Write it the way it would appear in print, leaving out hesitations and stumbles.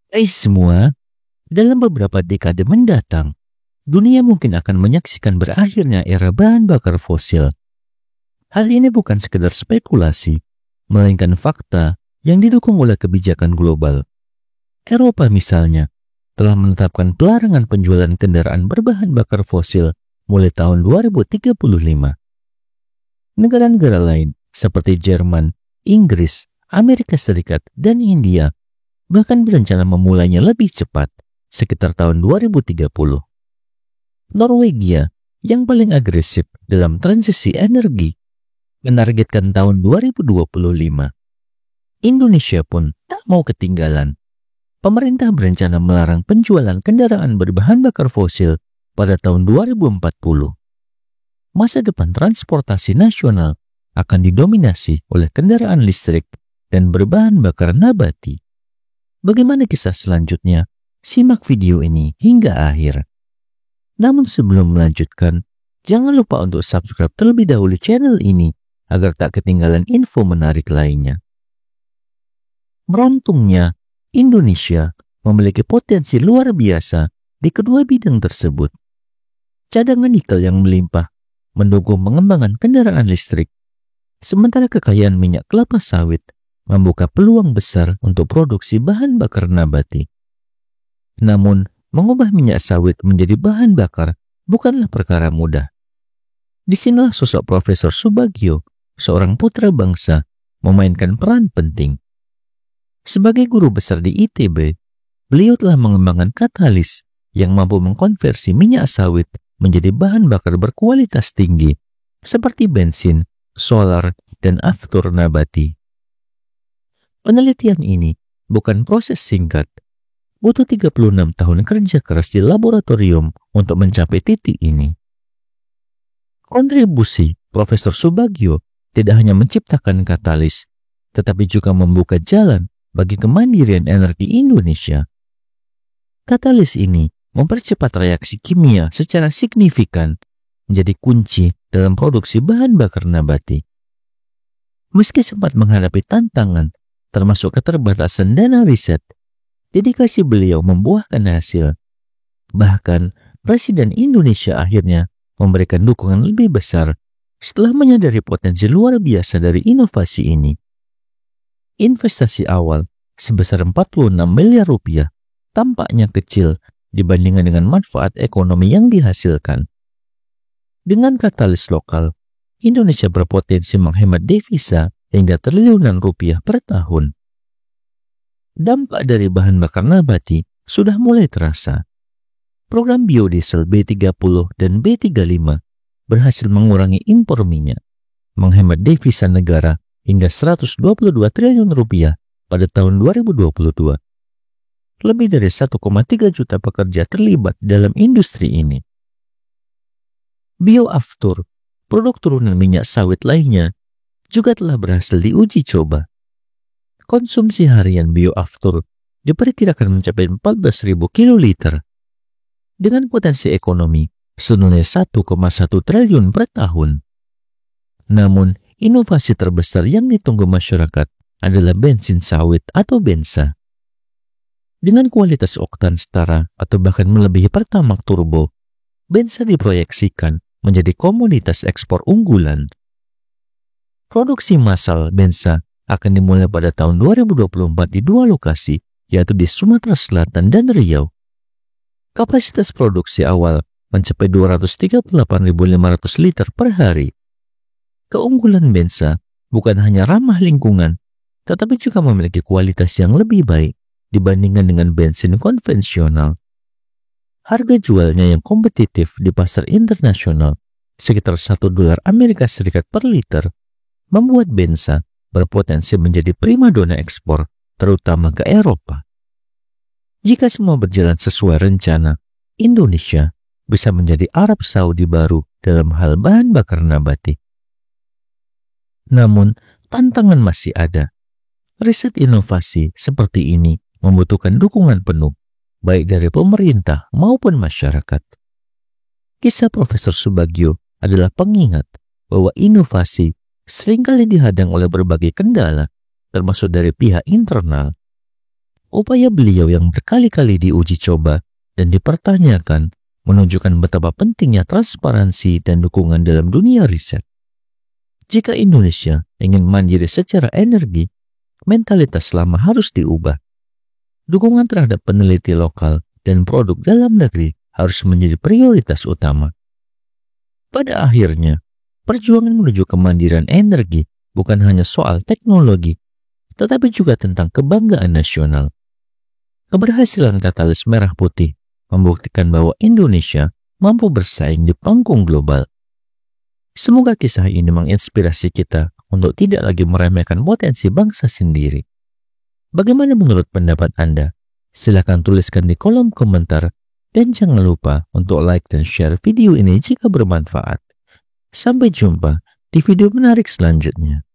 Hai semua, dalam beberapa dekade mendatang, dunia mungkin akan menyaksikan berakhirnya era bahan bakar fosil. Hal ini bukan sekedar spekulasi, melainkan fakta yang didukung oleh kebijakan global. Eropa misalnya, telah menetapkan pelarangan penjualan kendaraan berbahan bakar fosil mulai tahun 2035. Negara-negara lain seperti Jerman, Inggris, Amerika Serikat, dan India bahkan berencana memulainya lebih cepat, sekitar tahun 2030. Norwegia yang paling agresif dalam transisi energi menargetkan tahun 2025. Indonesia pun tak mau ketinggalan. Pemerintah berencana melarang penjualan kendaraan berbahan bakar fosil pada tahun 2040. Masa depan transportasi nasional akan didominasi oleh kendaraan listrik dan berbahan bakar nabati. Bagaimana kisah selanjutnya? Simak video ini hingga akhir. Namun sebelum melanjutkan, jangan lupa untuk subscribe terlebih dahulu channel ini agar tak ketinggalan info menarik lainnya. Beruntungnya, Indonesia memiliki potensi luar biasa di kedua bidang tersebut. Cadangan nikel yang melimpah mendukung pengembangan kendaraan listrik, sementara kekayaan minyak kelapa sawit membuka peluang besar untuk produksi bahan bakar nabati. Namun, mengubah minyak sawit menjadi bahan bakar bukanlah perkara mudah. Disinilah sosok Profesor Subagio, seorang putra bangsa, memainkan peran penting. Sebagai guru besar di ITB, beliau telah mengembangkan katalis yang mampu mengkonversi minyak sawit menjadi bahan bakar berkualitas tinggi, seperti bensin, solar, dan aftur nabati. Penelitian ini bukan proses singkat, butuh 36 tahun kerja keras di laboratorium untuk mencapai titik ini. Kontribusi Profesor Subagio tidak hanya menciptakan katalis, tetapi juga membuka jalan bagi kemandirian energi Indonesia. Katalis ini mempercepat reaksi kimia secara signifikan, menjadi kunci dalam produksi bahan bakar nabati. Meski sempat menghadapi tantangan, termasuk keterbatasan dana riset, dedikasi beliau membuahkan hasil. Bahkan, Presiden Indonesia akhirnya memberikan dukungan lebih besar setelah menyadari potensi luar biasa dari inovasi ini. Investasi awal sebesar 46 miliar rupiah tampaknya kecil dibandingkan dengan manfaat ekonomi yang dihasilkan. Dengan katalis lokal, Indonesia berpotensi menghemat devisa hingga triliunan rupiah per tahun. Dampak dari bahan bakar nabati sudah mulai terasa. Program biodiesel B30 dan B35 berhasil mengurangi impor minyak, menghemat devisa negara hingga 122 triliun rupiah pada tahun 2022. Lebih dari 1,3 juta pekerja terlibat dalam industri ini. Bioaftur, produk turunan minyak sawit lainnya, juga telah berhasil diuji coba. Konsumsi harian bioaftur diperkirakan mencapai 14.000 kiloliter dengan potensi ekonomi senilai 1,1 triliun per tahun. Namun, inovasi terbesar yang ditunggu masyarakat adalah bensin sawit atau bensa. Dengan kualitas oktan setara atau bahkan melebihi Pertamax turbo, bensa diproyeksikan menjadi komoditas ekspor unggulan. Produksi massal bensa akan dimulai pada tahun 2024 di dua lokasi, yaitu di Sumatera Selatan dan Riau. Kapasitas produksi awal mencapai 238.500 liter per hari. Keunggulan bensa bukan hanya ramah lingkungan, tetapi juga memiliki kualitas yang lebih baik dibandingkan dengan bensin konvensional. Harga jualnya yang kompetitif di pasar internasional, sekitar $1 Amerika Serikat per liter, membuat bensa berpotensi menjadi primadona ekspor, terutama ke Eropa. Jika semua berjalan sesuai rencana, Indonesia bisa menjadi Arab Saudi baru dalam hal bahan bakar nabati. Namun, tantangan masih ada. Riset inovasi seperti ini membutuhkan dukungan penuh, baik dari pemerintah maupun masyarakat. Kisah Profesor Subagio adalah pengingat bahwa inovasi seringkali dihadang oleh berbagai kendala, termasuk dari pihak internal. Upaya beliau yang berkali-kali diuji coba dan dipertanyakan menunjukkan betapa pentingnya transparansi dan dukungan dalam dunia riset. Jika Indonesia ingin mandiri secara energi, mentalitas lama harus diubah. Dukungan terhadap peneliti lokal dan produk dalam negeri harus menjadi prioritas utama. Pada akhirnya, perjuangan menuju kemandirian energi bukan hanya soal teknologi, tetapi juga tentang kebanggaan nasional. Keberhasilan katalis merah putih membuktikan bahwa Indonesia mampu bersaing di panggung global. Semoga kisah ini menginspirasi kita untuk tidak lagi meremehkan potensi bangsa sendiri. Bagaimana menurut pendapat Anda? Silakan tuliskan di kolom komentar dan jangan lupa untuk like dan share video ini jika bermanfaat. Sampai jumpa di video menarik selanjutnya.